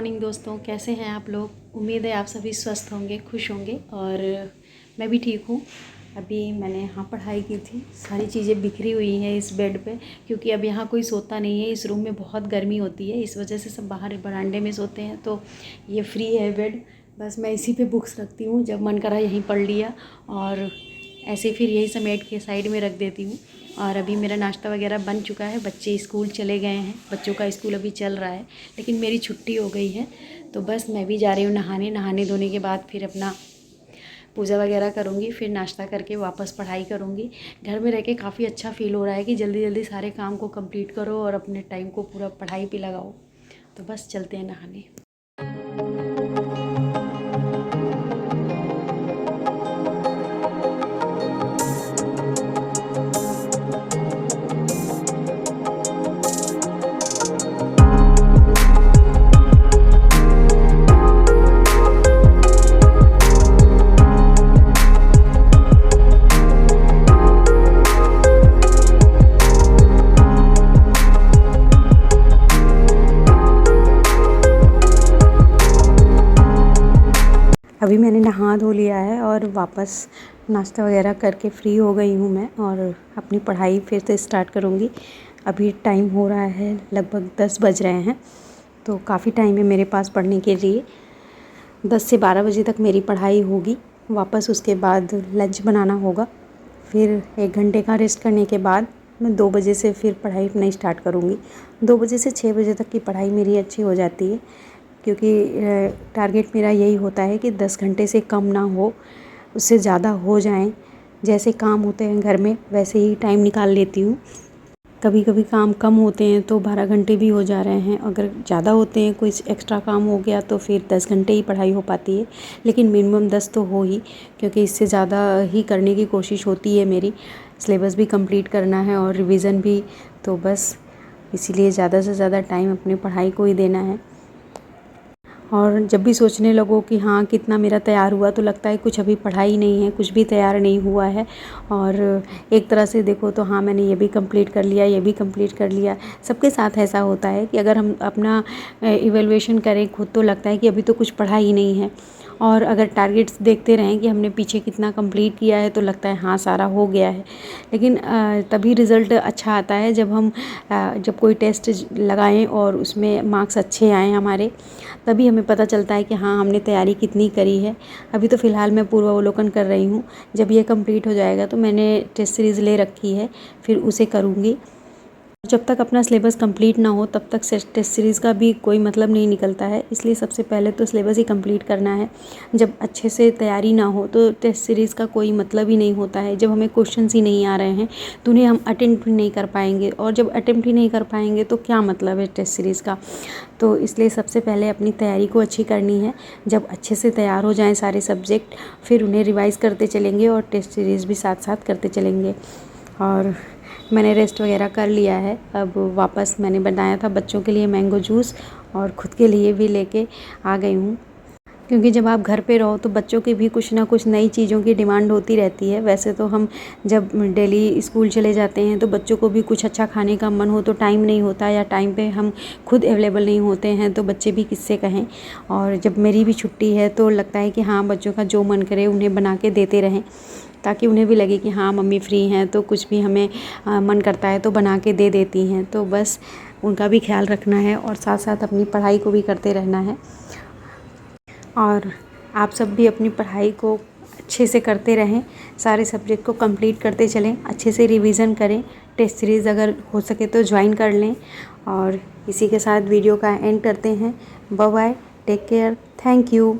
Morning दोस्तों, कैसे हैं आप लोग। उम्मीद है आप सभी स्वस्थ होंगे, खुश होंगे और मैं भी ठीक हूँ। अभी मैंने यहाँ पढ़ाई की थी। सारी चीज़ें बिखरी हुई हैं इस बेड पे, क्योंकि अब यहाँ कोई सोता नहीं है। इस रूम में बहुत गर्मी होती है, इस वजह से सब बाहर बरांडे में सोते हैं। तो ये फ्री है बेड, बस मैं इसी पे बुक्स रखती हूँ। जब मन करा यहीं पढ़ लिया और ऐसे फिर यही समेट के साइड में रख देती हूँ। और अभी मेरा नाश्ता वगैरह बन चुका है। बच्चे स्कूल चले गए हैं, बच्चों का स्कूल अभी चल रहा है, लेकिन मेरी छुट्टी हो गई है। तो बस मैं भी जा रही हूँ नहाने धोने के बाद फिर अपना पूजा वगैरह करूँगी, फिर नाश्ता करके वापस पढ़ाई करूँगी। घर में रह के काफ़ी अच्छा फ़ील हो रहा है कि जल्दी जल्दी सारे काम को कंप्लीट करो और अपने टाइम को पूरा पढ़ाई पे लगाओ। तो बस चलते हैं नहाने। अभी मैंने नहा धो लिया है और वापस नाश्ता वगैरह करके फ़्री हो गई हूँ मैं, और अपनी पढ़ाई फिर से स्टार्ट करूँगी। अभी टाइम हो रहा है लगभग 10 बज रहे हैं, तो काफ़ी टाइम है मेरे पास पढ़ने के लिए। 10 से 12 बजे तक मेरी पढ़ाई होगी। वापस उसके बाद लंच बनाना होगा। फिर 1 घंटे का रेस्ट करने के बाद मैं 2 बजे से फिर पढ़ाई अपनी स्टार्ट करूँगी। 2 बजे से 6 बजे तक की पढ़ाई मेरी अच्छी हो जाती है, क्योंकि टारगेट मेरा यही होता है कि 10 घंटे से कम ना हो, उससे ज़्यादा हो जाएं। जैसे काम होते हैं घर में वैसे ही टाइम निकाल लेती हूँ। कभी कभी काम कम होते हैं तो 12 घंटे भी हो जा रहे हैं। अगर ज़्यादा होते हैं, कोई एक्स्ट्रा काम हो गया, तो फिर 10 घंटे ही पढ़ाई हो पाती है। लेकिन मिनिमम 10 तो हो ही, क्योंकि इससे ज़्यादा ही करने की कोशिश होती है मेरी। सिलेबस भी कंप्लीट करना है और रिवीज़न भी, तो बस इसीलिए ज़्यादा से ज़्यादा टाइम अपनी पढ़ाई को ही देना है। और जब भी सोचने लगो कि हाँ कितना मेरा तैयार हुआ, तो लगता है कुछ अभी पढ़ा ही नहीं है, कुछ भी तैयार नहीं हुआ है। और एक तरह से देखो तो हाँ मैंने ये भी कंप्लीट कर लिया, ये भी कंप्लीट कर लिया। सबके साथ ऐसा होता है कि अगर हम अपना इवैल्यूएशन करें खुद, तो लगता है कि अभी तो कुछ पढ़ा ही नहीं है। और अगर टारगेट्स देखते रहें कि हमने पीछे कितना कंप्लीट किया है, तो लगता है हाँ सारा हो गया है। लेकिन तभी रिज़ल्ट अच्छा आता है जब कोई टेस्ट लगाएं और उसमें मार्क्स अच्छे आएँ हमारे, तभी हमें पता चलता है कि हाँ हमने तैयारी कितनी करी है। अभी तो फ़िलहाल मैं पूर्वावलोकन कर रही हूँ। जब ये कंप्लीट हो जाएगा तो मैंने टेस्ट सीरीज़ ले रखी है, फिर उसे करूँगी। जब तक अपना सिलेबस कंप्लीट ना हो तब तक टेस्ट सीरीज़ का भी कोई मतलब नहीं निकलता है। इसलिए सबसे पहले तो सिलेबस ही कंप्लीट करना है। जब अच्छे से तैयारी ना हो तो टेस्ट सीरीज़ का कोई मतलब ही नहीं होता है। जब हमें क्वेश्चंस ही नहीं आ रहे हैं तो उन्हें हम अटेम्प्ट भी नहीं कर पाएंगे, और जब अटेम्प्ट ही नहीं कर पाएंगे तो क्या मतलब है टेस्ट सीरीज़ का। तो इसलिए सबसे पहले अपनी तैयारी को अच्छी करनी है। जब अच्छे से तैयार हो जाएँ सारे सब्जेक्ट, फिर उन्हें रिवाइज़ करते चलेंगे और टेस्ट सीरीज़ भी साथ साथ करते चलेंगे। और मैंने रेस्ट वगैरह कर लिया है। अब वापस मैंने बनाया था बच्चों के लिए मैंगो जूस, और ख़ुद के लिए भी लेके आ गई हूँ। क्योंकि जब आप घर पे रहो तो बच्चों की भी कुछ ना कुछ नई चीज़ों की डिमांड होती रहती है। वैसे तो हम जब डेली स्कूल चले जाते हैं तो बच्चों को भी कुछ अच्छा खाने का मन हो तो टाइम नहीं होता, या टाइम पे हम खुद अवेलेबल नहीं होते हैं, तो बच्चे भी किससे कहें। और जब मेरी भी छुट्टी है तो लगता है कि हाँ बच्चों का जो मन करे उन्हें बना के देते रहें, ताकि उन्हें भी लगे कि हाँ मम्मी फ्री हैं, तो कुछ भी हमें मन करता है तो बना के दे देती हैं। तो बस उनका भी ख्याल रखना है और साथ साथ अपनी पढ़ाई को भी करते रहना है। और आप सब भी अपनी पढ़ाई को अच्छे से करते रहें, सारे सब्जेक्ट को कंप्लीट करते चलें, अच्छे से रिवीज़न करें। टेस्ट सीरीज़ अगर हो सके तो ज्वाइन कर लें। और इसी के साथ वीडियो का एंड करते हैं। Bye bye, take care, thank you.